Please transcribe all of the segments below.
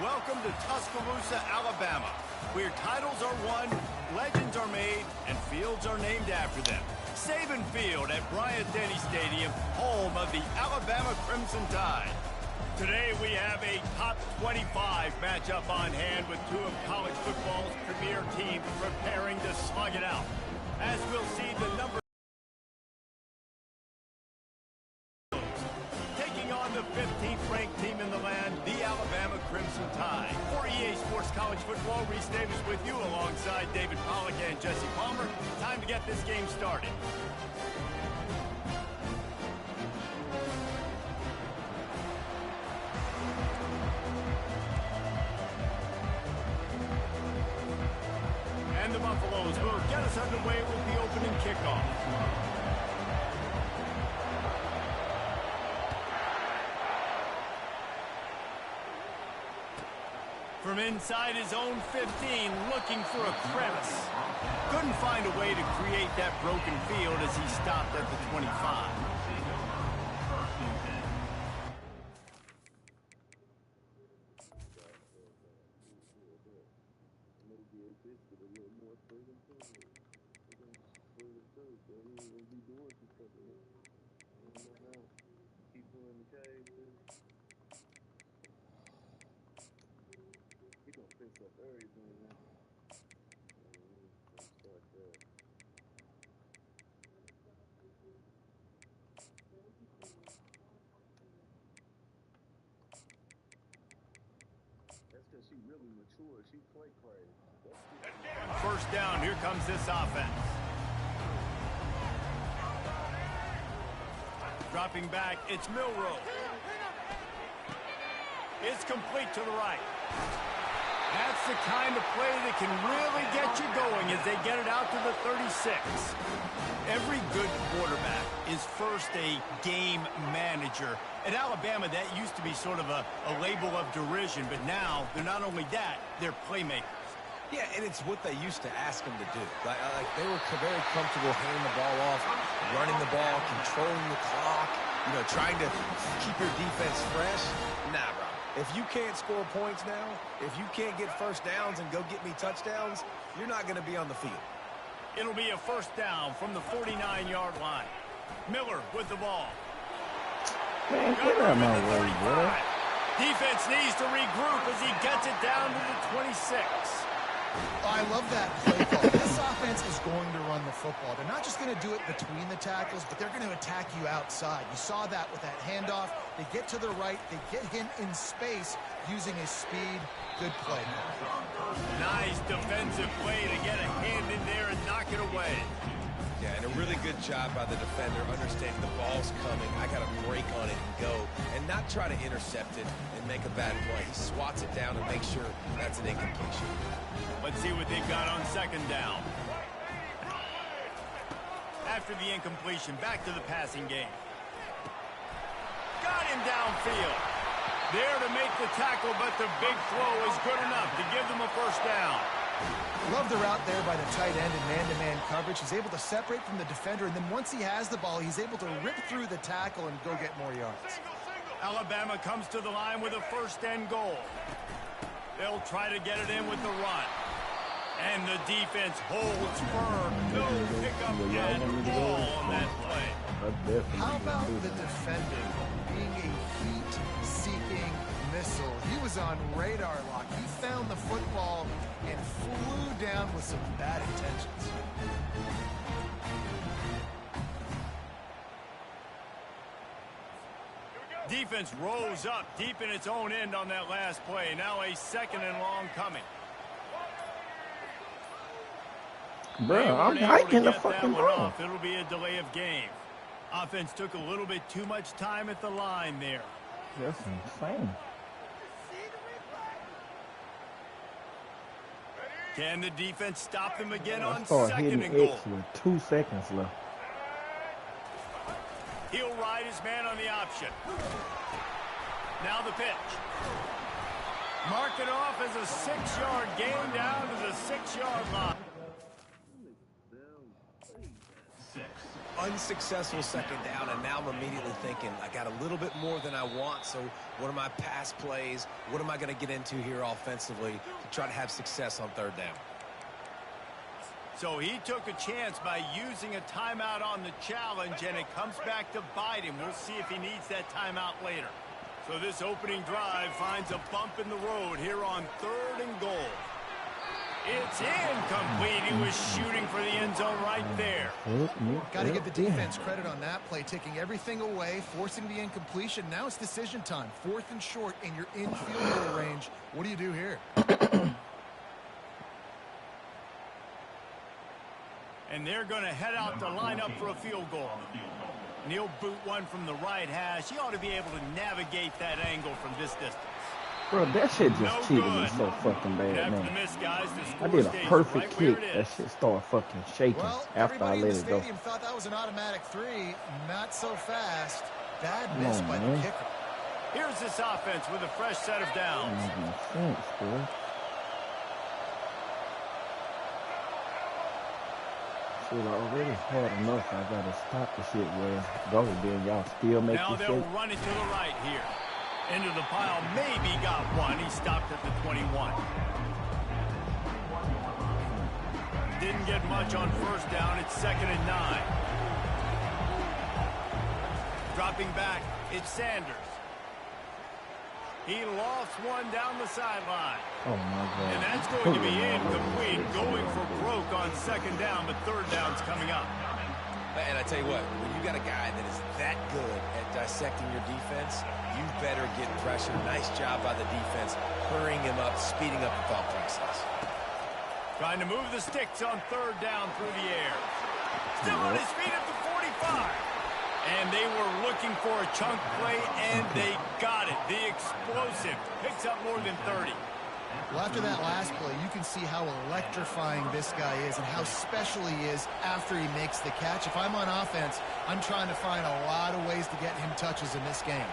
Welcome to Tuscaloosa, Alabama, where titles are won, legends are made, and fields are named after them. Saban Field at Bryant-Denny Stadium, home of the Alabama Crimson Tide. Today we have a top 25 matchup on hand with two of college football's premier teams preparing to slug it out. As we'll see, the number taking on the 15th ranked team in the land, the Alabama Crimson Tide. For EA Sports College Football, Reese Davis with you alongside David Pollack and Jesse Palmer. Time to get this game started. And the Buffaloes will get us underway with the opening kickoff. From inside his own 15, looking for a crevice. Couldn't find a way to create that broken field as he stopped at the 25. First down, here comes this offense. Dropping back, it's Milroe. It's complete to the right. That's the kind of play that can really get you going as they get it out to the 36. Every good quarterback is first a game manager. At Alabama, that used to be sort of a label of derision, but now they're not only that, they're playmakers. Yeah, and it's what they used to ask them to do. Like they were very comfortable handing the ball off, running the ball, controlling the clock, trying to keep your defense fresh. Nah, bro. If you can't score points now, if you can't get first downs and go get me touchdowns, you're not going to be on the field. It'll be a first down from the 49-yard line. Miller with the ball. Man, get out of my way, bro. Defense needs to regroup as he gets it down to the 26. Oh, I love that play call. This offense is going to run the football. They're not just going to do it between the tackles, but they're going to attack you outside. You saw that with that handoff. They get to the right. They get him in space using his speed. Good play. Nice defensive play to get a hand in there and knock it away. Yeah, and a really good job by the defender understanding the ball's coming. I got to break on it and go and not try to intercept it and make a bad play. He swats it down and makes sure that's an incompletion. Let's see what they've got on second down. After the incompletion, back to the passing game. Got him downfield. There to make the tackle, but the big throw is good enough to give them a first down. Love the route there by the tight end in man-to-man coverage. He's able to separate from the defender, and then once he has the ball, he's able to rip through the tackle and go get more yards. Alabama comes to the line with a first and goal. They'll try to get it in with the run. And the defense holds firm. No pickup at all on that play. How about the defender being a heat-seeking missile? He was on radar lock. He found the football and flew down with some bad intentions. Defense rose up deep in its own end on that last play. Now a second and long coming. Bro, I'm hiking the fucking ball. It'll be a delay of game. Offense took a little bit too much time at the line there. That's insane. Can the defense stop them again on Start second hitting and goal? X with 2 seconds left. He'll ride his man on the option. Now the pitch. Mark it off as a 6-yard gain down to the 6-yard line. Unsuccessful second down, and now I'm immediately thinking, I got a little bit more than I want, so what are my pass plays? What am I going to get into here offensively to try to have success on third down? So he took a chance by using a timeout on the challenge, and it comes back to bite him. We'll see if he needs that timeout later. So this opening drive finds a bump in the road here on 3rd and goal. It's incomplete. He was shooting for the end zone right there. Got to give the defense credit on that play, taking everything away, forcing the incompletion. Now it's decision time. 4th and short, and you're in field goal range. What do you do here? And they're going to head out to line up for a field goal. And he'll boot one from the right hash. He ought to be able to navigate that angle from this distance. Bro, that shit just cheated me so fucking bad, man. I did a perfect kick. That shit started fucking shaking after I let it go. Everybody in the stadium thought that was an automatic 3. Not so fast. Bad miss by the kicker. Here's this offense with a fresh set of downs. That doesn't make sense, bro. Shit, I already hard enough. I gotta stop the shit where go then y'all still make now this they'll shit. run it to the right here. Into the pile, maybe got one. He stopped at the 21. Didn't get much on first down. It's 2nd and 9. Dropping back, it's Sanders. He lost one down the sideline. Oh my God. And that's going to be incomplete. Going for broke on 2nd down, but 3rd down's coming up. And I tell you what, when you got a guy that is that good at dissecting your defense, you better get pressure. Nice job by the defense, hurrying him up, speeding up the thought process. Trying to move the sticks on 3rd down through the air. Still on his feet at the 45. And they were looking for a chunk play, and they got it. The explosive picks up more than 30. Well, after that last play, you can see how electrifying this guy is and how special he is after he makes the catch. If I'm on offense, I'm trying to find a lot of ways to get him touches in this game.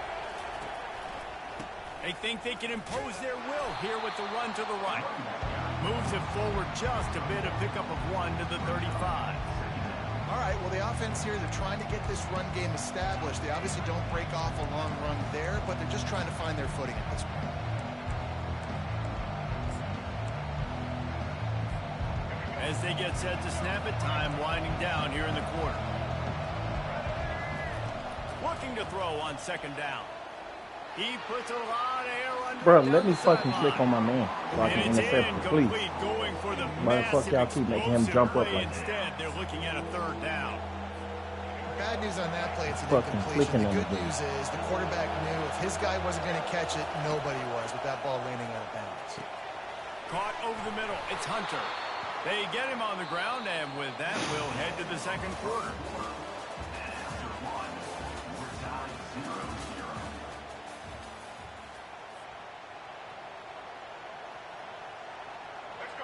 They think they can impose their will here with the run to the right. Moves it forward just a bit, a pickup of 1 to the 35. All right, well, the offense here, they're trying to get this run game established. They obviously don't break off a long run there, but they're just trying to find their footing at this point. As they get set to snap it, time winding down here in the quarter. Looking to throw on 2nd down. He puts a lot of air under. Bro, let me fucking click on my man so I can intercept him, please. Going for the Motherfucker, y'all keep making him jump up like that. Instead, they're looking at a 3rd down. Bad news on that play, it's an Fucking incompletion. The clicking good news is the quarterback knew if his guy wasn't going to catch it, nobody was with that ball landing out of bounds. Caught over the middle. It's Hunter. They get him on the ground, and with that, we'll head to the 2nd quarter.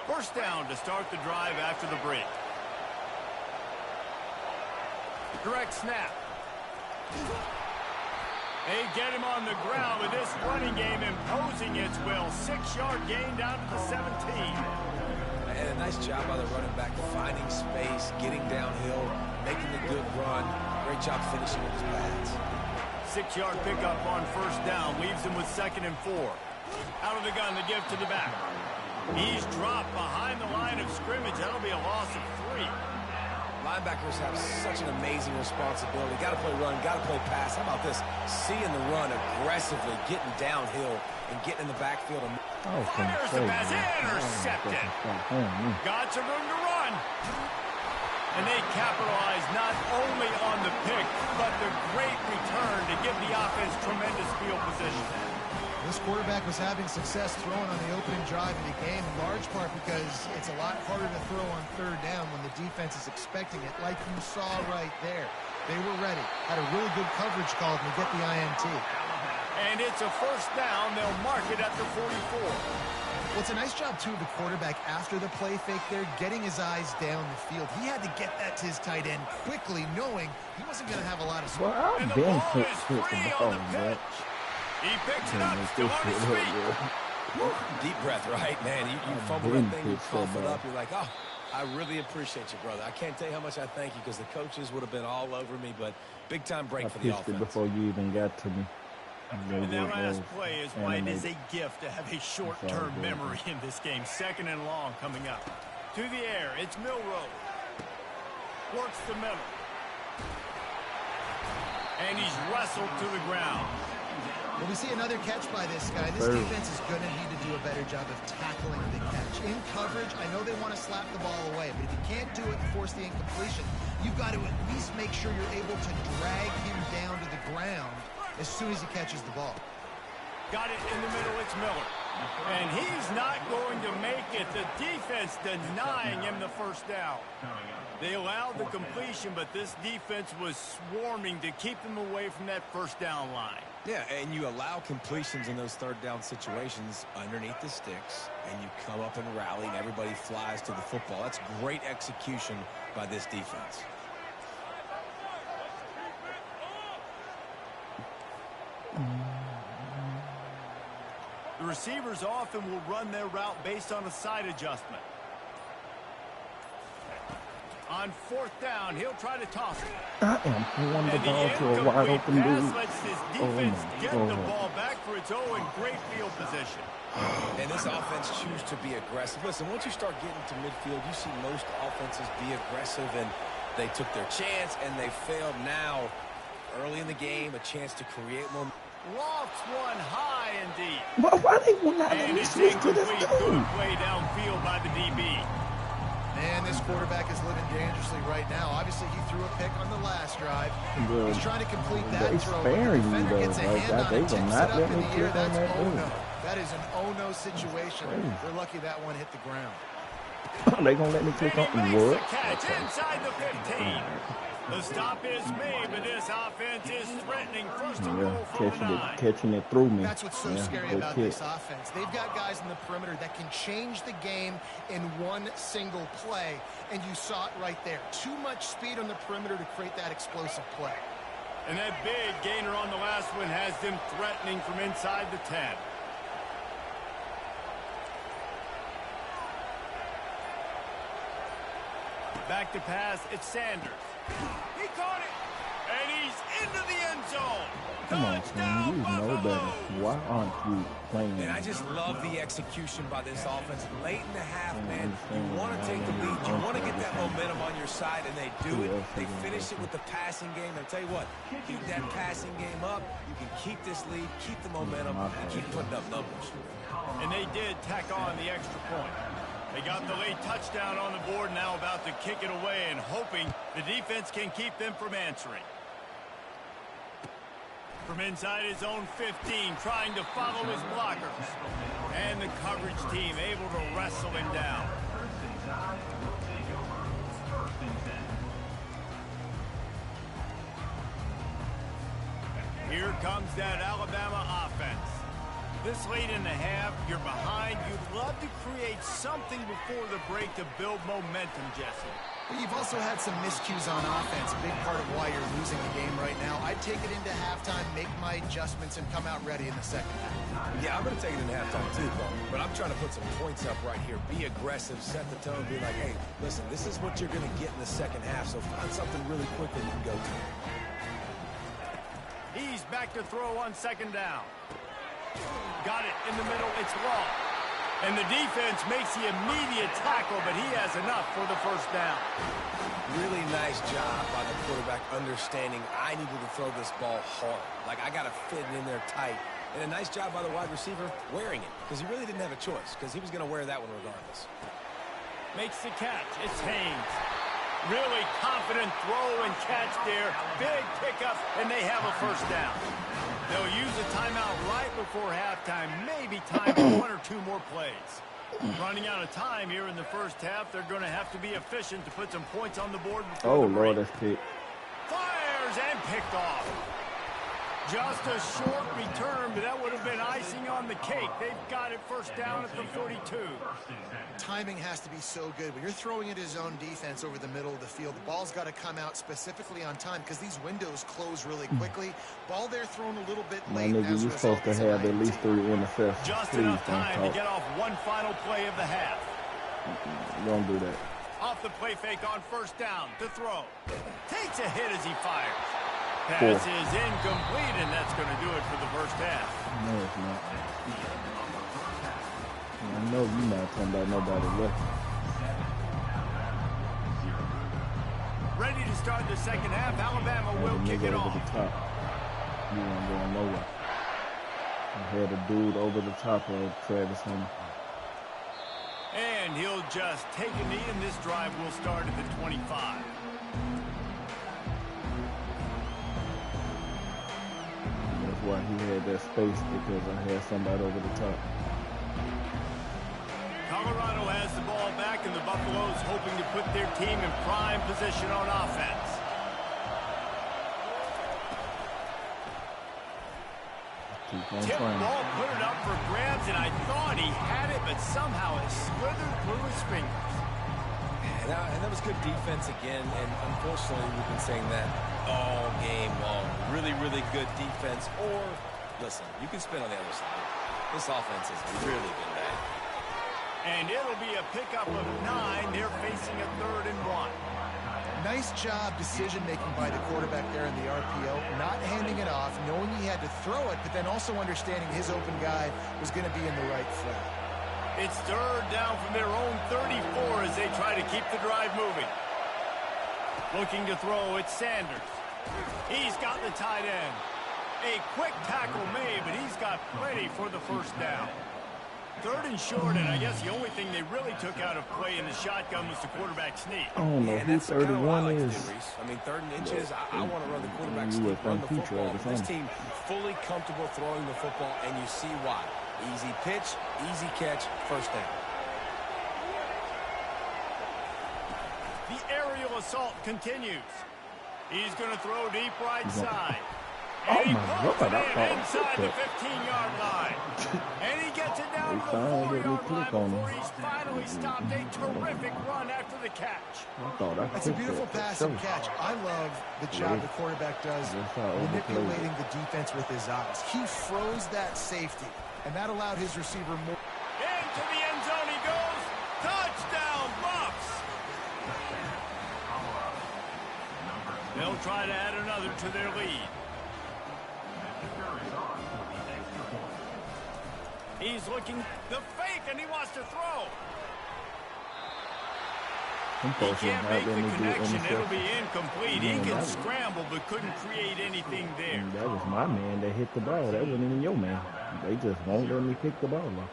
First down to start the drive after the break. Direct snap. They get him on the ground with this running game imposing its will. 6-yard gain down to the 17. And a nice job by the running back, finding space, getting downhill, making a good run. Great job finishing with his pads. 6-yard pickup on first down leaves him with 2nd and 4. Out of the gun, the give to the back. He's dropped behind the line of scrimmage. That'll be a loss of 3. Linebackers have such an amazing responsibility. Got to play run, got to play pass. How about this? Seeing the run aggressively, getting downhill, and getting in the backfield. Fires the pass, intercepted. Got some room to run. And they capitalize not only on the pick, but the great return to give the offense tremendous field position. This quarterback was having success throwing on the opening drive of the game, in large part because it's a lot harder to throw on 3rd down when the defense is expecting it, like you saw right there. They were ready, had a really good coverage call to get the INT. And it's a first down. They'll mark it at the 44. Well, it's a nice job, too, of the quarterback after the play fake there, getting his eyes down the field. He had to get that to his tight end quickly, knowing he wasn't going to have a lot of space. Well, I've been hit the ball, bro. He picks it up, still on his feet. Deep breath, right, man? You fumble that thing, you cough it up, you're like, oh, I really appreciate you, brother. I can't tell you how much I thank you because the coaches would have been all over me, but big-time break for the offense. I pitched it before you even got to me. And that last play is why it is a gift to have a short-term memory in this game. 2nd and long coming up. To the air, it's Milrow. Works the middle. And he's wrestled to the ground. Well, we see another catch by this guy. This defense is going to need to do a better job of tackling the catch. In coverage, I know they want to slap the ball away, but if you can't do it and force the incompletion, you've got to at least make sure you're able to drag him down to the ground as soon as he catches the ball. Got it in the middle, it's Miller. And he's not going to make it. The defense denying him the first down. They allowed the completion, but this defense was swarming to keep them away from that first down line. Yeah, and you allow completions in those 3rd down situations underneath the sticks, and you come up and rally, and everybody flies to the football. That's great execution by this defense. The receivers often will run their route based on a side adjustment. On 4th down, he'll try to toss it. I am throwing the ball to a wide open dude. Lets this defense get the ball back for its own great field position. And this offense chooses to be aggressive. Listen, once you start getting to midfield, you see most offenses be aggressive, and they took their chance, and they failed. Now, early in the game, a chance to create more. Lofts one high and deep. Why they will not let me switch to this dude? Good play downfield by the DB. Man, this quarterback is living dangerously right now. Obviously, he threw a pick on the last drive. He's trying to complete that throw. The defender gets a hand on it, tips it up in the air. That's oh-no. That is an oh-no situation. They're lucky that one hit the ground. They gonna let me click on the wood? Catch inside the 15. The stop is made, but this offense is threatening. First and goal from the 9. Catching it through me. That's what's so scary about this offense. They've got guys in the perimeter that can change the game in one single play, and you saw it right there. Too much speed on the perimeter to create that explosive play. And that big gainer on the last one has them threatening from inside the 10. Back to pass, it's Sanders. He caught it, and he's into the end zone. Come on, man, you know better. Why aren't you playing? And I just love the execution by this offense. Late in the half, man, you want to take the lead. You want to get that momentum on your side, and they do it. They finish it with the passing game. I'll tell you what, keep that passing game up. You can keep this lead, keep the momentum, and keep putting up numbers. And they did tack on the extra point. They got the late touchdown on the board, now about to kick it away and hoping the defense can keep them from answering. From inside his own 15, trying to follow his blockers. And the coverage team able to wrestle him down. Here comes that Alabama offense. This late in the half, you're behind. You'd love to create something before the break to build momentum, Jesse. But you've also had some miscues on offense, a big part of why you're losing the game right now. I'd take it into halftime, make my adjustments, and come out ready in the second half. Yeah, I'm going to take it into halftime too, but I'm trying to put some points up right here. Be aggressive, set the tone, be like, hey, listen, this is what you're going to get in the second half, so find something really quick that you can go to. He's back to throw on 2nd down. Got it in the middle. It's long. And the defense makes the immediate tackle, but he has enough for the first down. Really nice job by the quarterback understanding I needed to throw this ball hard. Like, I got to fit it in there tight. And a nice job by the wide receiver wearing it, because he really didn't have a choice, because he was going to wear that one regardless. Makes the catch. It's Haynes. Really confident throw and catch there. Big pickup, and they have a first down. They'll use a timeout right before halftime. Maybe time for 1 or 2 more plays. Running out of time here in the first half. They're going to have to be efficient to put some points on the board before the break. Lord, that's picked. Fires and picked off. Just a short return, but that would have been icing on the cake. They've got it first down at the 42. Timing has to be so good. When you're throwing at his own defense over the middle of the field, the ball's got to come out specifically on time because these windows close really quickly. Ball there thrown a little bit late. My nigga, you're supposed to have at least 3 interceptions. Just enough time to get off one final play of the half. Don't do that. Off the play fake on first down to throw. Takes a hit as he fires. Pass is incomplete, and that's going to do it for the first half. No, it's not. I know you're not talking about nobody left. Ready to start the second half. Alabama will kick it off. The top. You ain't going nowhere. I had a dude over the top of Travis Hunter. And he'll just take a knee, and this drive will start at the 25. That's why he had that space, because I had somebody over the top. Colorado has the ball back, and the Buffaloes hoping to put their team in prime position on offense. Tip ball, put it up for grabs, and I thought he had it, but somehow it slithered through his fingers. And that was good defense again, and unfortunately we've been saying that all game long. Really, really good defense. Or, listen, you can spin on the other side. This offense has really been bad. And it'll be a pickup of 9. They're facing a 3rd and 1. Nice job decision-making by the quarterback there in the RPO, not handing it off, knowing he had to throw it, but then also understanding his open guy was going to be in the right flat. It's 3rd down from their own 34 as they try to keep the drive moving. Looking to throw, it's Sanders. He's got the tight end. A quick tackle made, but he's got plenty for the first down. 3rd and short, and I guess the only thing they really took out of play in the shotgun was the quarterback sneak. I don't know who 31 is. I mean, 3rd and inches, I want to run the quarterback sneak, run the football. This team fully comfortable throwing the football, and you see why. Easy pitch, easy catch, first down. The aerial assault continues. He's going to throw deep right side. And he pulls it in inside the 15-yard line. And he gets it down to the 4-yard line before he's finally stopped. A terrific run after the catch. That's a beautiful pass and catch. I love the job the quarterback does manipulating the defense with his eyes. He froze that safety, and that allowed his receiver more. Into the end zone he goes. Touchdown, Buffs. They'll try to add another to their lead. He's looking the fake, and he wants to throw. He can't make the connection. It'll be incomplete. He can scramble, but couldn't create anything there. That was my man that hit the ball. That wasn't even your man. They just won't let me pick the ball up.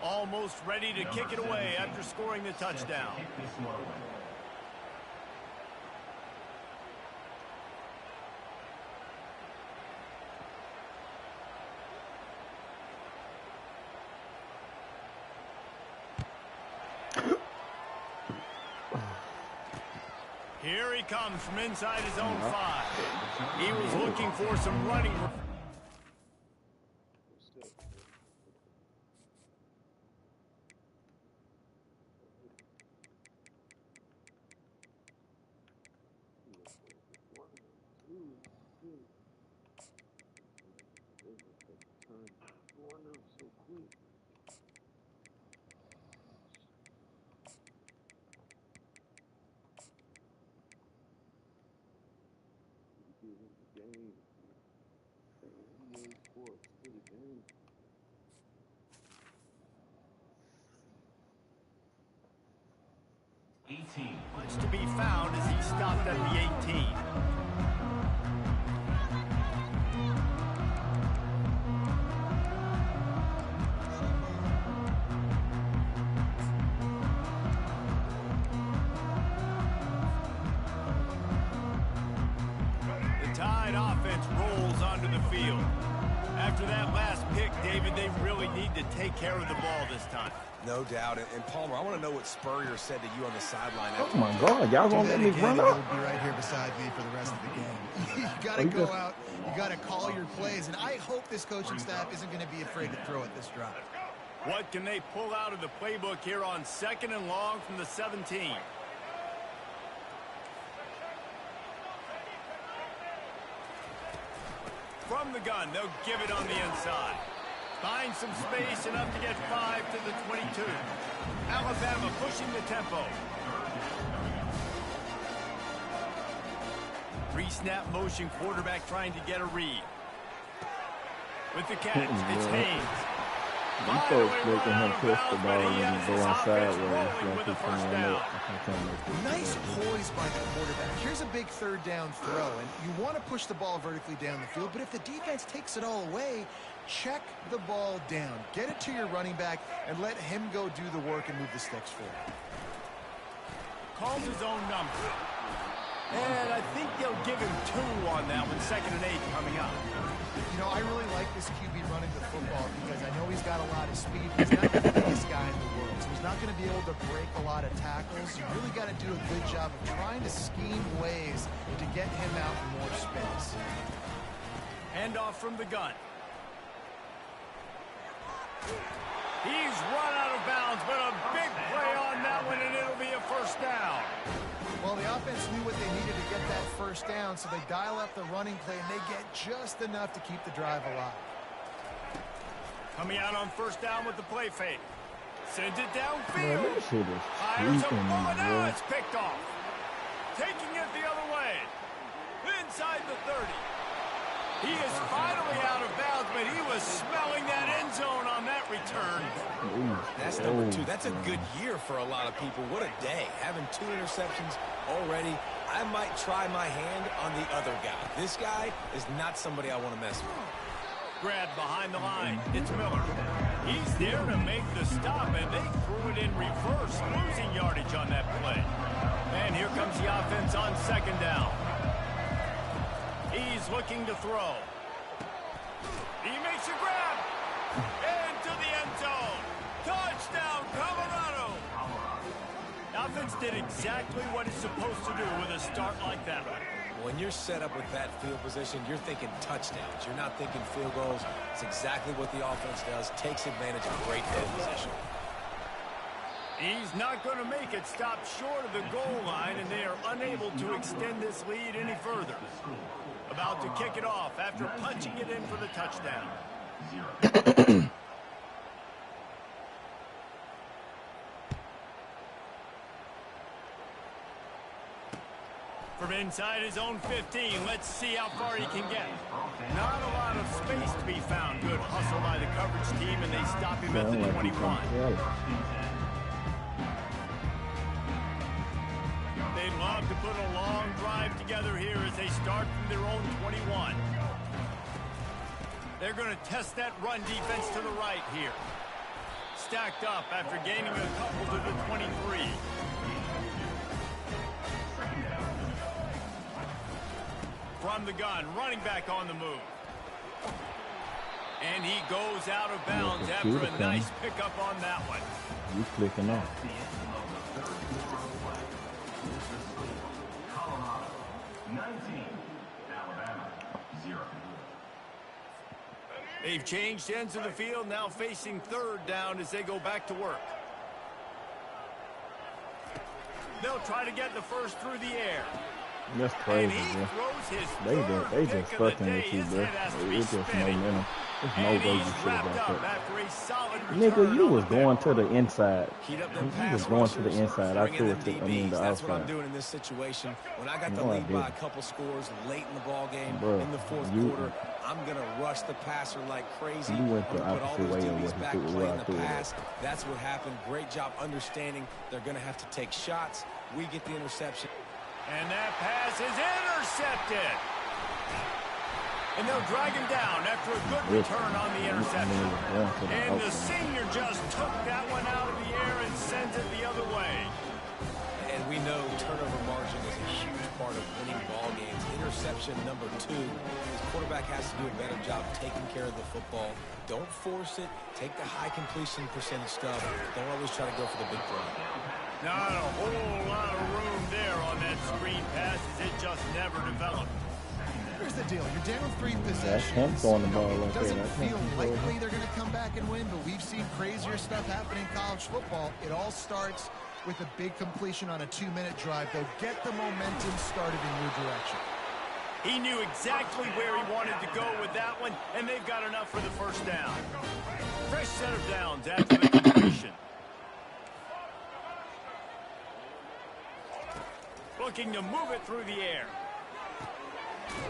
Almost ready to kick it away after scoring the touchdown. Here he comes from inside his own 5. He was looking for some running. Much to be found as he stopped at the 18. The Tide offense rolls onto the field. After that last pick, David, they really need to take care of the ball this time. No doubt. And Palmer, I want to know what Spurrier said to you on the sideline. Oh, my God. Y'all going to let me run up? He'll be right here beside me for the rest of the game. You got to go out. You got to call your plays. And I hope this coaching staff isn't going to be afraid to throw at this drive. What can they pull out of the playbook here on 2nd and long from the 17? From the gun, they'll give it on the inside. Find some space, enough to get 5 to the 22. Alabama pushing the tempo. Pre-snap motion, quarterback trying to get a read. With the catch, it's Haynes. You folks making him push the ball and going sideways like he's trying to Nice poise by the quarterback. Here's a big third down throw, and you want to push the ball vertically down the field, but if the defense takes it all away, check the ball down. Get it to your running back and let him go do the work and move the sticks for you. Calls his own number. And I think they'll give him 2 on that one. 2nd and 8 coming up. You know, I really like this QB running the football because I know he's got a lot of speed. He's not the biggest guy in the world, so he's not going to be able to break a lot of tackles. You really got to do a good job of trying to scheme ways to get him out in more space. Handoff from the gun. He's run out of bounds, but a big play on that one, and it'll be a first down. Well, the offense knew what they needed to get that first down, so they dial up the running play, and they get just enough to keep the drive alive. Coming out on first down with the play fake. Sends it downfield. Man, this shit is Fires a creeping, bullet. Now bro. it's picked off. Taking it the other way. Inside the 30. He is finally out of bounds, but he was smelling that end zone on that return. That's number 2. That's a good year for a lot of people. What a day. Having 2 interceptions already. I might try my hand on the other guy. This guy is not somebody I want to mess with. Grab behind the line. It's Miller. He's there to make the stop, and they threw it in reverse, losing yardage on that play. And here comes the offense on 2nd down. He's looking to throw. He makes a grab. Into the end zone. Touchdown, Colorado. The offense did exactly what it's supposed to do with a start like that one. When you're set up with that field position, you're thinking touchdowns. You're not thinking field goals. It's exactly what the offense does. Takes advantage of great field position. He's not going to make it. Stop short of the goal line, and they are unable to extend this lead any further. About to kick it off after punching it in for the touchdown. From inside his own 15, let's see how far he can get. Not a lot of space to be found. Good hustle by the coverage team, and they stop him at the 21. They'd love to put a long drive together here as they start from their own 21. They're going to test that run defense to the right here. Stacked up after gaining a couple to the 23. From the gun, running back on the move. And he goes out of bounds after a nice pickup on that one. You clicking off. They've changed ends of the field, now facing 3rd down as they go back to work. They'll try to get the first through the air. That's crazy, bro. They just fucking with you, bro. It's just momentum. There's no way you should have got that. Nigga, you was going to the inside. You was going to the inside. I threw it to, the outside. That's what I'm doing in this situation. When I got the lead by a couple scores late in the ball game, in the 4th quarter, I'm going to rush the passer like crazy. You went the opposite way of what back playing the pass. That's what happened. Great job understanding they're going to have to take shots. We get the interception. And that pass is intercepted. And they'll drag him down after a good return on the interception. And the senior just took that one out of the air and sends it the other way. And we know turnover margin is a huge part of winning ball games. Interception number 2. His quarterback has to do a better job taking care of the football. Don't force it. Take the high completion percentage stuff. Don't always try to go for the big play. Not a whole lot of room there on that screen pass as it just never developed. Here's the deal. You're down 3 possessions. That's him throwing the ball like it doesn't that. feel likely they're going to come back and win, but we've seen crazier stuff happen in college football. It all starts with a big completion on a 2-minute drive. They'll get the momentum started in your direction. He knew exactly where he wanted to go with that one, and they've got enough for the first down. Fresh set of downs after the completion. Looking to move it through the air.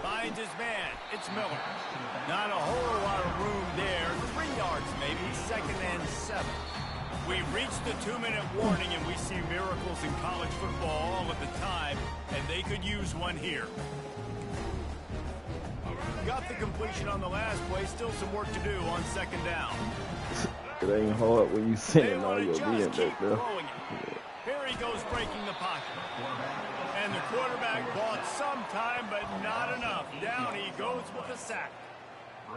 Finds his man. It's Miller. Not a whole lot of room there. 3 yards maybe. 2nd and 7. We've reached the 2-minute warning, and we see miracles in college football all of the time, and they could use one here. Got the completion on the last play. Still some work to do on 2nd down. It ain't hard when you sending all your men back there. Here he goes breaking the pocket. And the quarterback bought some time, but not enough. Down he goes with a sack.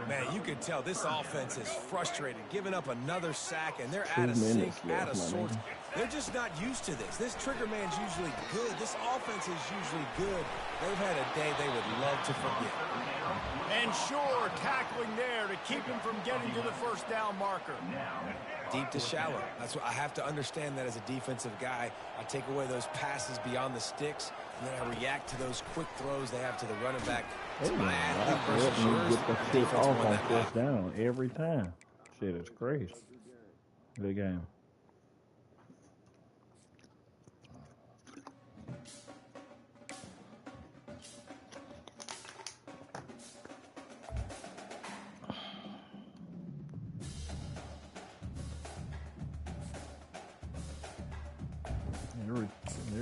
Man, you can tell this offense is frustrated, giving up another sack, and they're out of sync, out of sorts. They're just not used to this. This trigger man's usually good. This offense is usually good. They've had a day they would love to forget. And sure, tackling there to keep him from getting to the first down marker. Deep to shallow. That's what I have to understand that as a defensive guy. I take away those passes beyond the sticks, and then I react to those quick throws they have to the running back. It's my athlete versus yours. Get the kick off on first down every time. Shit, it's crazy. Good game.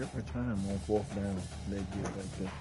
Every time on 4th down, they get back there.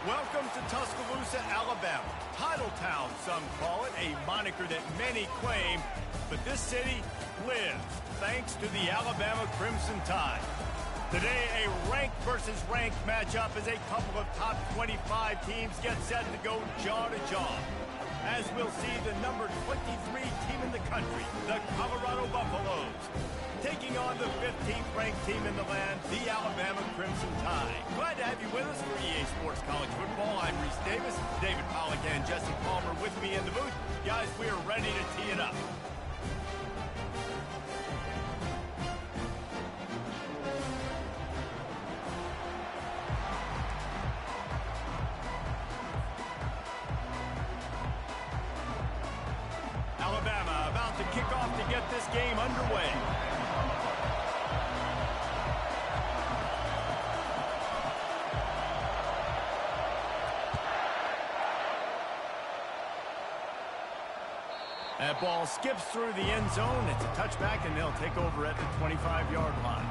Welcome to Tuscaloosa, Alabama. Titletown, some call it, a moniker that many claim, but this city lives thanks to the Alabama Crimson Tide. Today, a ranked versus ranked matchup as a couple of top 25 teams get set to go jaw to jaw. As we'll see the number 23 team in the country, the Colorado Buffaloes, taking on the 15th ranked team in the land, the Alabama Crimson Tide. Glad to have you with us for EA Sports College Football. I'm Reese Davis, David Pollack and Jesse Palmer with me in the booth. Guys, we are ready to tee it up. Alabama about to kick off to get this game underway. That ball skips through the end zone. It's a touchback, and they'll take over at the 25-yard line.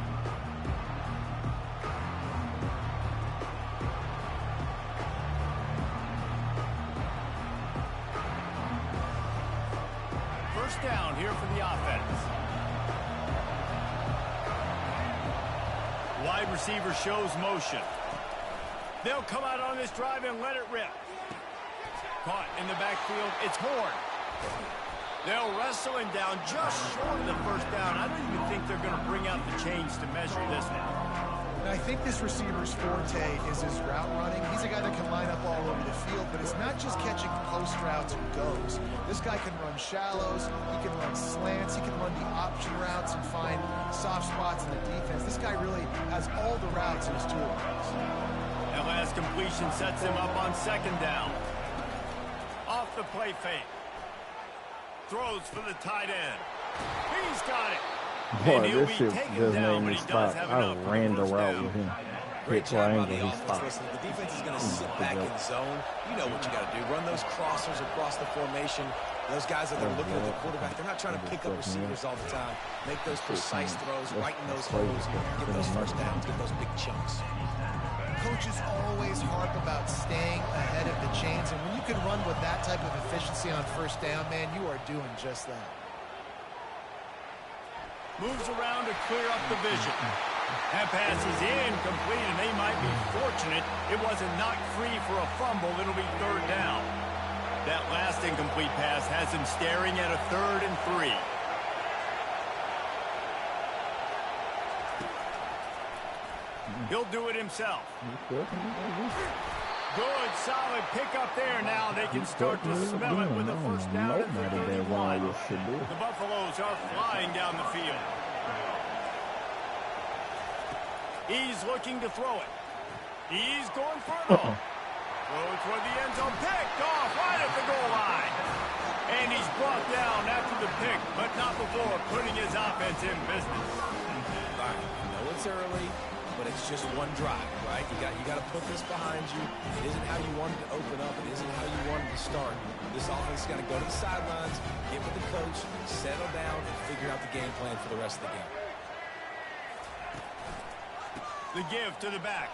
First down here for the offense. Wide receiver shows motion. They'll come out on this drive and let it rip. Caught in the backfield. It's Horn. They'll wrestle him down just short of the first down. I don't even think they're going to bring out the chains to measure this now. I think this receiver's forte is his route running. He's a guy that can line up all over the field, but it's not just catching post routes and goes. This guy can run shallows, he can run slants, he can run the option routes and find soft spots in the defense. This guy really has all the routes in his toolbox. That last completion sets him up on 2nd down. Off the play fake. Throws for the tight end. He's got it. Boy, this shit just made me stop. I ran the route with him. Great job by the offense. Listen, the defense is going to sit back in zone. You know what you got to do. Run those crossers across the formation. Those guys that are looking at the quarterback, they're not trying to pick up receivers all the time. Make those precise throws, right in those holes, get those first downs, get those big chunks. Coaches always harp about staying ahead of the chains, and when you can run with that type of efficiency on first down, man, you are doing just that. Moves around to clear up the vision. That pass is incomplete, and they might be fortunate it wasn't knocked free for a fumble. It'll be 3rd down. That last incomplete pass has him staring at a 3rd and 3. He'll do it himself. Good, solid pickup there. Now they can start to smell it with a first down at the 31. The Buffaloes are flying down the field. He's looking to throw it. He's going for it all. Throws for the end zone. Picked off right at the goal line. And he's brought down after the pick, but not before putting his offense in business. All right, I know it's early, but it's just one drive, right? You got to put this behind you. It isn't how you wanted to open up. It isn't how you wanted to start. This offense is going to go to the sidelines, get with the coach, settle down, and figure out the game plan for the rest of the game. The give to the back.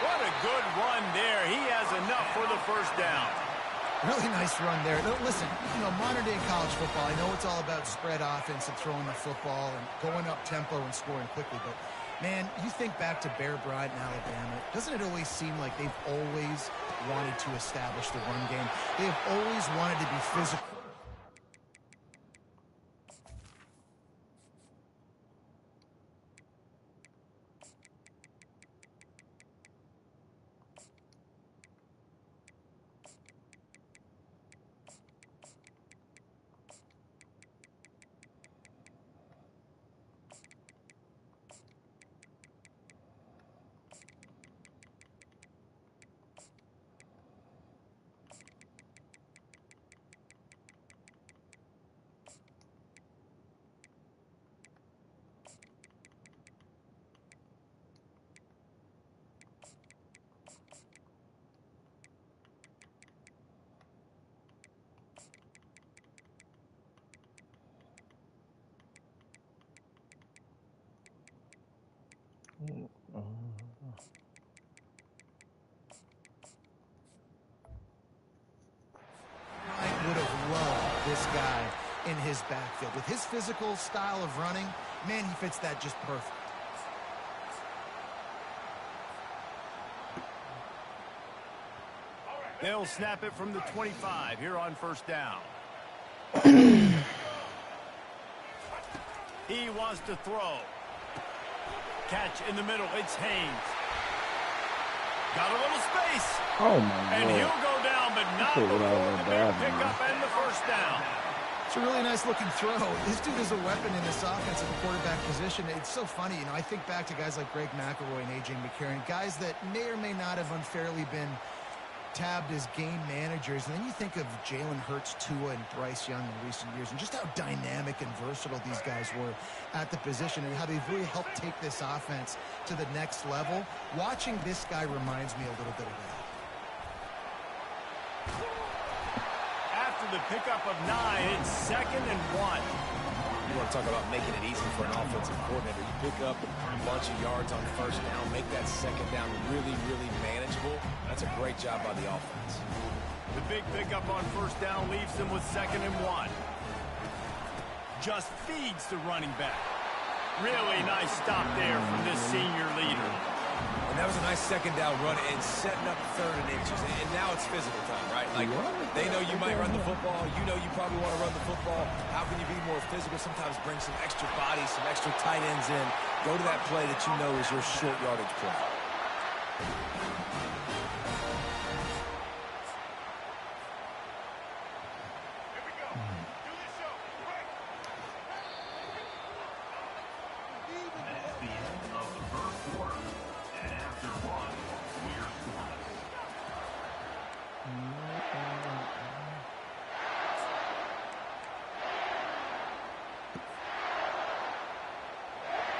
What a good run there. He has enough for the first down. Really nice run there. Listen, modern-day college football, I know it's all about spread offense and throwing the football and going up tempo and scoring quickly, but, man, you think back to Bear Bryant in Alabama, doesn't it always seem like they've always wanted to establish the run game? They have always wanted to be physical. Would have loved this guy in his backfield. With his physical style of running, man, he fits that just perfect. They'll snap it from the 25 here on first down. He wants to throw. Catch in the middle. It's Haynes. Got a little space. Oh, my God. And he'll go down, but not before the big pickup and the first down. It's a really nice-looking throw. This dude is a weapon in this offense at the quarterback position. It's so funny. I think back to guys like Greg McElroy and A.J. McCarron, guys that may or may not have unfairly been tabbed as game managers. And then you think of Jalen Hurts, Tua, and Bryce Young in recent years, and just how dynamic and versatile these guys were at the position and how they've really helped take this offense to the next level. Watching this guy reminds me a little bit of that. After the pickup of 9, it's 2nd and 1. You want to talk about making it easy for an offensive coordinator. You pick up a bunch of yards on first down, make that second down really, really manageable. That's a great job by the offense. The big pickup on first down leaves them with 2nd and 1. Just feeds the running back. Really nice stop there from this senior leader. And that was a nice second down run and setting up 3rd and inches. And now it's physical time, right? Like, they know you might run the football. You know you probably want to run the football. How can you be more physical? Sometimes bring some extra bodies, some extra tight ends in. Go to that play that you know is your short yardage play.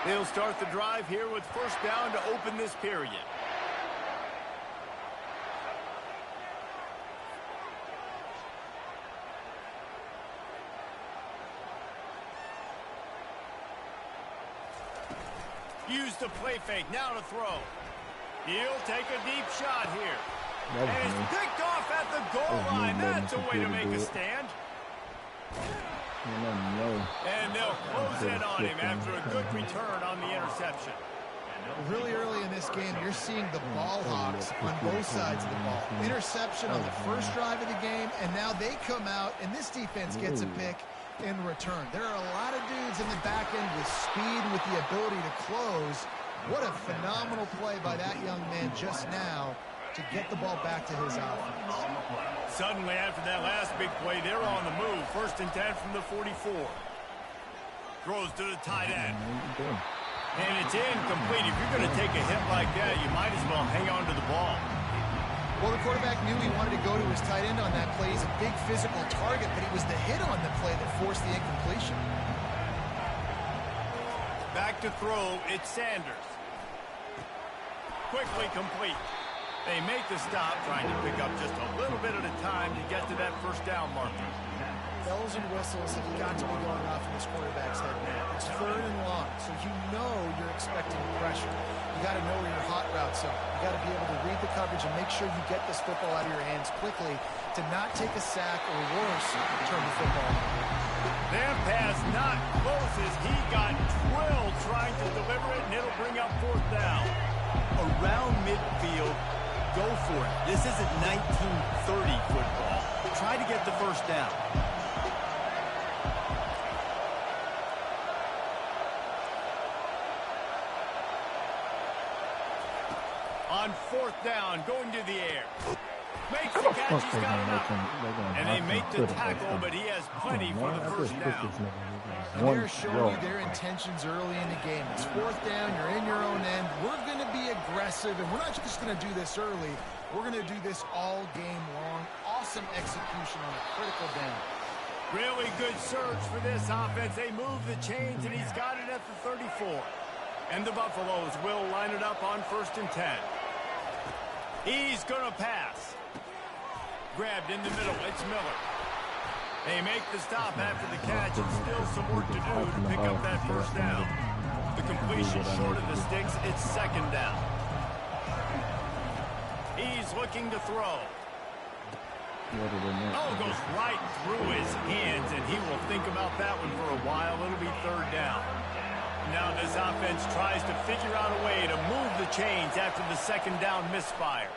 They'll start the drive here with first down to open this period. Use the play fake, now to throw. He'll take a deep shot here. And it's picked off at the goal line. That's a way to make a stand. And they'll close in on him after a good return on the interception. Really early in this game, you're seeing the ball hawks on both sides of the ball. Interception on the first drive of the game, and now they come out, and this defense gets a pick. in return. There are a lot of dudes in the back end with speed and with the ability to close. What a phenomenal play by that young man just now to get the ball back to his offense. Suddenly, after that last big play, they're on the move. 1st and 10 from the 44. Throws to the tight end. And it's incomplete. If you're going to take a hit like that, you might as well hang on to the ball. Well, the quarterback knew he wanted to go to his tight end on that play. He's a big physical target, but it was the hit on the play that forced the incompletion. Back to throw, it's Sanders. Quickly complete. They make the stop, trying to pick up just a little bit at a time to get to that 1st down marker. Bells and whistles have got to be going off in this quarterback's head now. It's 3rd and long, so you know you're expecting pressure. You got to know where your hot routes are. You got to be able to read the coverage and make sure you get this football out of your hands quickly to not take a sack or worse, turn the football over. That pass not close as he got drilled trying to deliver it, and it'll bring up 4th down. Around midfield, go for it. This isn't 1930 football. Try to get the 1st down. On 4th down, going to the air. Makes the catch, he's got it up. And they make the tackle, but he has plenty for the 1st down. They're showing you their intentions early in the game. It's 4th down, you're in your own end. We're going to be aggressive, and we're not just going to do this early. We're going to do this all game long. Awesome execution on a critical down. Really good surge for this offense. They move the chains, and he's got it at the 34. And the Buffaloes will line it up on 1st and 10. He's going to pass. Grabbed in the middle. It's Miller. They make the stop after the catch, and still some work to do to pick up that 1st down. The completion short of the sticks. It's 2nd down. He's looking to throw. Oh, goes right through his hands, and he will think about that one for a while. It'll be 3rd down. Now this offense tries to figure out a way to move the chains after the 2nd down misfire.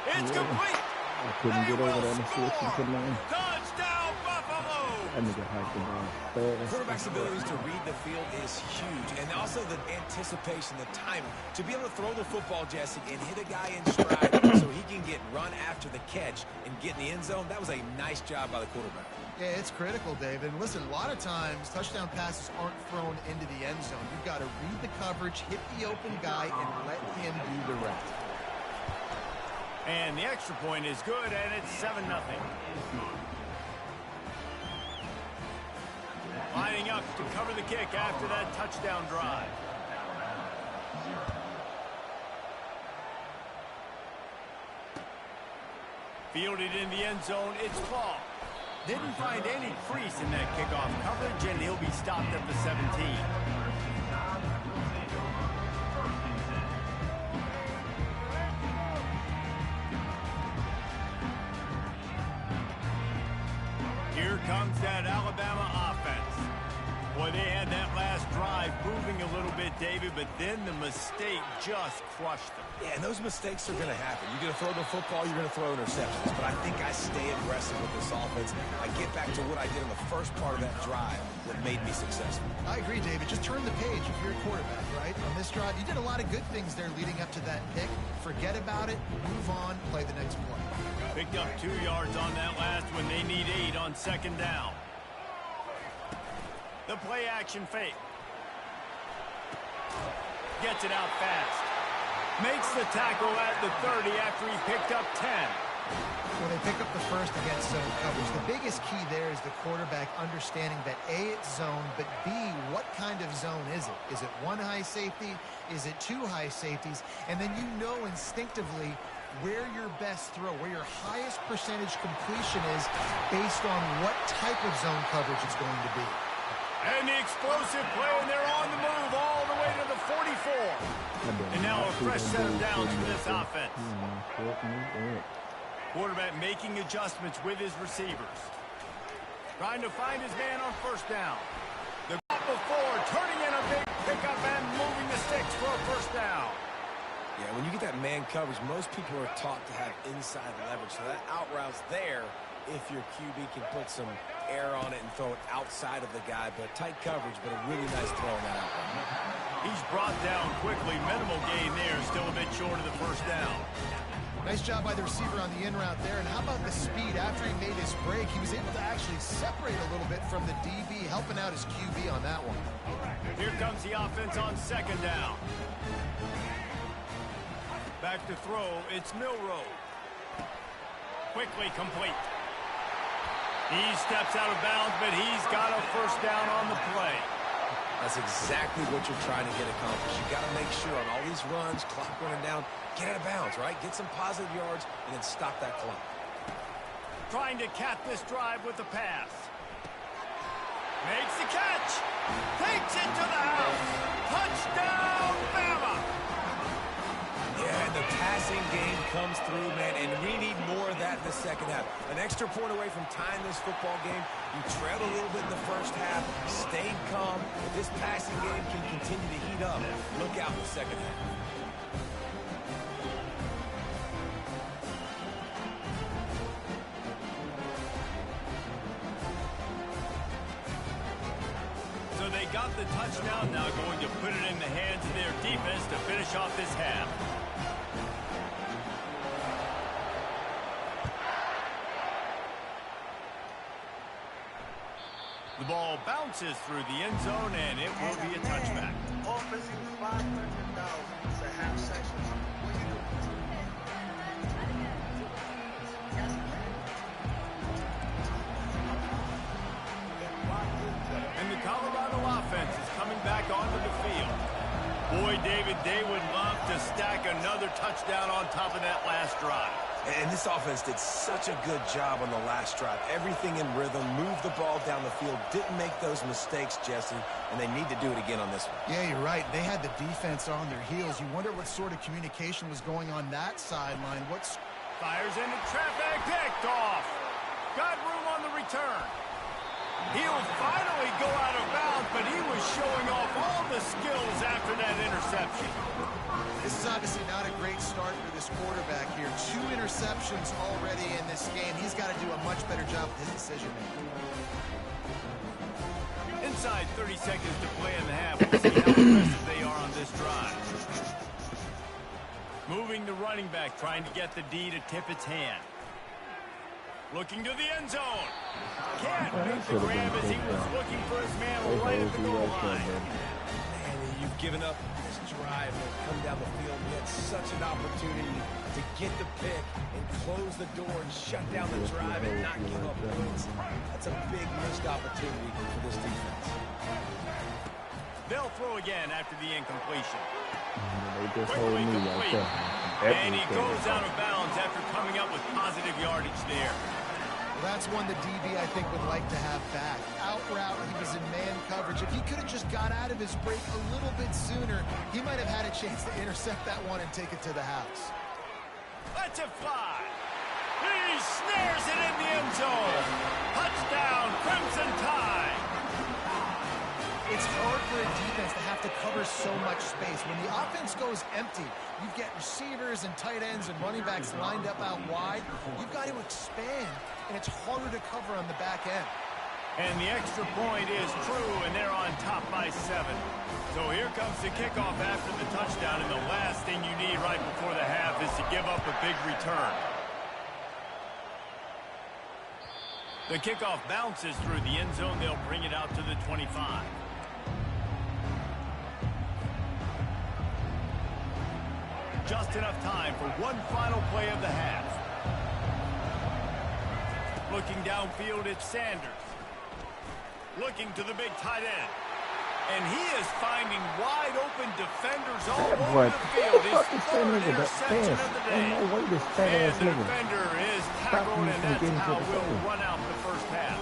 It's complete. I couldn't get over that mistake. Touchdown, Buffalo! That nigga hiked the ball fast. Quarterback's abilities to read the field is huge, and also the anticipation, the timing. To be able to throw the football, Jesse, and hit a guy in stride so he can get run after the catch and get in the end zone, that was a nice job by the quarterback. Yeah, it's critical, David. And listen, a lot of times, touchdown passes aren't thrown into the end zone. You've got to read the coverage, hit the open guy, and let him do the rest. And the extra point is good, and it's 7-0. Lining up to cover the kick after that touchdown drive. Fielded in the end zone, it's ball. Didn't find any crease in that kickoff coverage, and he'll be stopped at the 17. Here comes that Alabama offense. Boy, they had that last drive moving a little bit, David, but then the mistake just crushed them. Yeah, and those mistakes are going to happen. You're going to throw the football, you're going to throw interceptions. But I think I stay aggressive with this offense. I get back to what I did in the first part of that drive that made me successful. I agree, David. Just turn the page if you're a quarterback, right? On this drive, you did a lot of good things there leading up to that pick. Forget about it, move on, play the next play. Picked up 2 yards on that last one. They need 8 on 2nd down. The play action fake. Gets it out fast. Makes the tackle at the 30 after he picked up 10. Well, they pick up the first against zone coverage. The biggest key there is the quarterback understanding that A, it's zone, but B, what kind of zone is it? Is it 1 high safety? Is it 2 high safeties? And then you know instinctively where your best throw, where your highest percentage completion is based on what type of zone coverage it's going to be. And the explosive play, and they're on the move all the way to the 44. And now a fresh set of downs for this offense. Quarterback making adjustments with his receivers. Trying to find his man on 1st down. The before, turning in a big pickup and moving the sticks for a 1st down. Yeah, when you get that man coverage, most people are taught to have inside leverage. So that out route's there if your QB can put some air on it and throw it outside of the guy, but tight coverage, but a really nice throw on that outlet. He's brought down quickly. Minimal gain there, still a bit short of the first down. Nice job by the receiver on the in route there. And how about the speed? After he made his break, he was able to actually separate a little bit from the DB, helping out his QB on that one. Here comes the offense on second down. Back to throw, it's Milroe. Quickly complete. He steps out of bounds, but he's got a first down on the play. That's exactly what you're trying to get accomplished. You got to make sure on all these runs, clock running down, get out of bounds, right? Get some positive yards, and then stop that clock. Trying to cap this drive with the pass. Makes the catch. Takes it to the house. Touchdown, Bama. Yeah, and the passing game comes through, man, and we need more of that in the second half. An extra point away from tying this football game. You trailed a little bit in the first half, stayed calm. If this passing game can continue to heat up, look out in the second half. So they got the touchdown, now going to put it in the hands of their defense to finish off this half. The ball bounces through the end zone, and it will be a touchback. Offensively, $500 to half sections. And the Colorado offense is coming back onto the field. Boy, David, they would love to stack another touchdown on top of that last drive. And this offense did such a good job on the last drive. Everything in rhythm, moved the ball down the field, didn't make those mistakes, Jesse, and they need to do it again on this one. Yeah, you're right. They had the defense on their heels. You wonder what sort of communication was going on that sideline. Fires into traffic, picked off. Got room on the return. He'll finally go out of bounds, but he was showing off all the skills after that interception. This is obviously not a great start for this quarterback here. 2 interceptions already in this game. He's got to do a much better job with his decision-making. Inside 30 seconds to play in the half. We'll see how aggressive they are on this drive. Moving the running back, trying to get the D to tip its hand. Looking to the end zone. Can't make the grab as he was looking for his man right at the goal line. Man, you've given up this drive and come down the field. We had such an opportunity to get the pick and close the door and shut down the drive and not give up points. That's a big missed opportunity for this defense. They'll throw again after the incompletion. They just hold me like that. And he goes out of bounds after coming up with positive yardage there. Well, that's one the DB, I think, would like to have back. Out route, he was in man coverage. If he could have just got out of his break a little bit sooner, he might have had a chance to intercept that one and take it to the house. Let's it fly. He snares it in the end zone. Touchdown, Crimson Tide. It's hard for a defense to have to cover so much space. When the offense goes empty, you get receivers and tight ends and running backs lined up out wide. You've got to expand, and it's harder to cover on the back end. And the extra point is true, and they're on top by 7. So here comes the kickoff after the touchdown, and the last thing you need right before the half is to give up a big return. The kickoff bounces through the end zone. They'll bring it out to the 25. Just enough time for one final play of the half. Looking downfield, it's Sanders. Looking to the big tight end. And he is finding wide open defenders all over the field. His third interception of the day. And the defender is tackled, and that's how we'll run out the first half.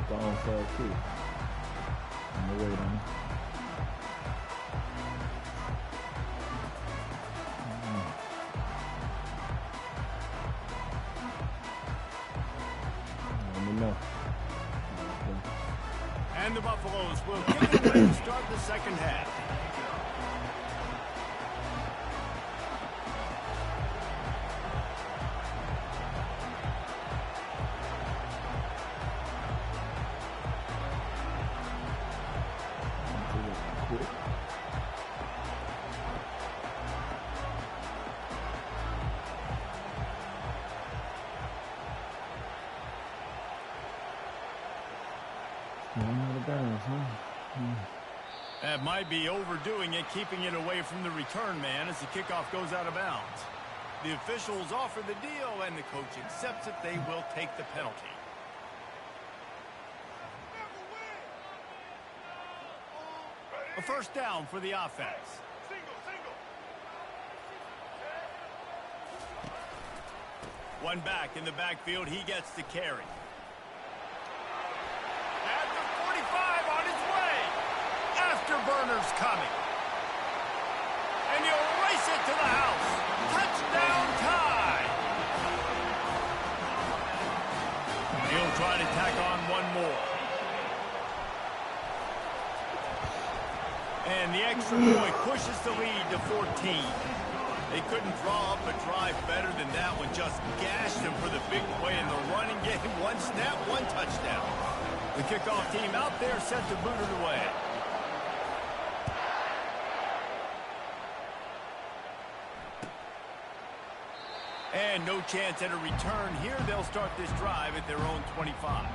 The onside kick. I'm gonna wait on it. know. And the Buffaloes will kick it away to start the second half. That might be overdoing it, keeping it away from the return man as the kickoff goes out of bounds. The officials offer the deal, and the coach accepts it. They will take the penalty. A first down for the offense. One back in the backfield. He gets the carry. At the 45 on his way. Afterburner's coming. And he'll race it to the house. Touchdown tie. He'll try to tack on one more. And the extra point pushes the lead to 14. They couldn't draw up a drive better than that one. Just gashed him for the big play in the running game. One snap, one touchdown. The kickoff team out there set to boot it away. And no chance at a return here. They'll start this drive at their own 25.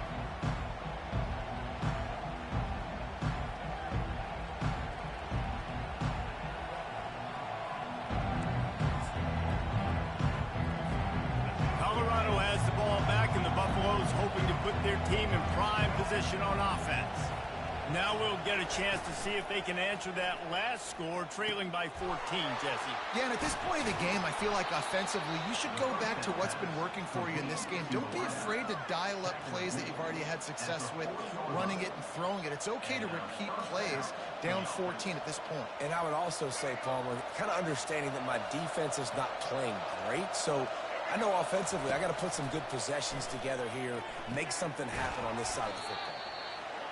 Colorado has the ball back, and the Buffaloes hoping to put their team in prime position on offense. Now we'll get a chance to see if they can answer that last score, trailing by 14, Jesse. Yeah, and at this point in the game, I feel like offensively, you should go back to what's been working for you in this game. Don't be afraid to dial up plays that you've already had success with, running it and throwing it. It's okay to repeat plays down 14 at this point. And I would also say, Palmer, kind of understanding that my defense is not playing great, so I know offensively I got to put some good possessions together here, make something happen on this side of the football.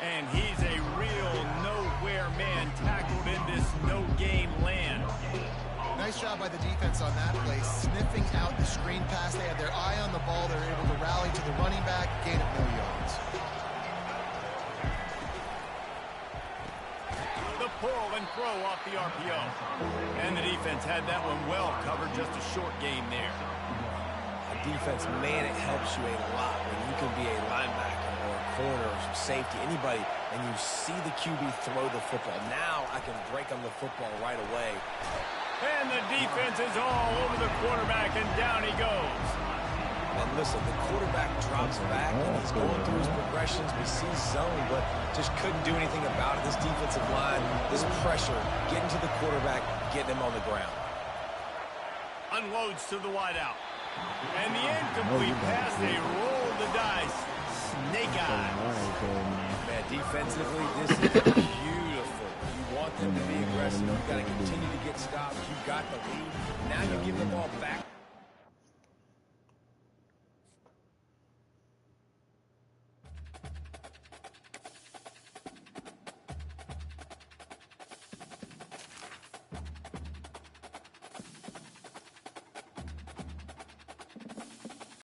And he's a real nowhere man tackled in this no-gain land. Nice job by the defense on that play, sniffing out the screen pass. They had their eye on the ball. They were able to rally to the running back, gain of no yards. The pull and throw off the RPO. And the defense had that one well covered, just a short game there. Defense, man, it helps you a lot when you can be a linebacker or a corner or some safety, anybody, and you see the QB throw the football. Now I can break on the football right away. And the defense is all over the quarterback, and down he goes. And listen, the quarterback drops back, and he's going through his progressions. We see zone, but just couldn't do anything about it. This defensive line, this pressure, getting to the quarterback, getting him on the ground. Unloads to the wideout. And the incomplete pass, they roll the dice. Snake eyes. Man, defensively, this is beautiful. You want them to be aggressive. You've got to continue to get stops. You've got the lead. Now you give the ball back.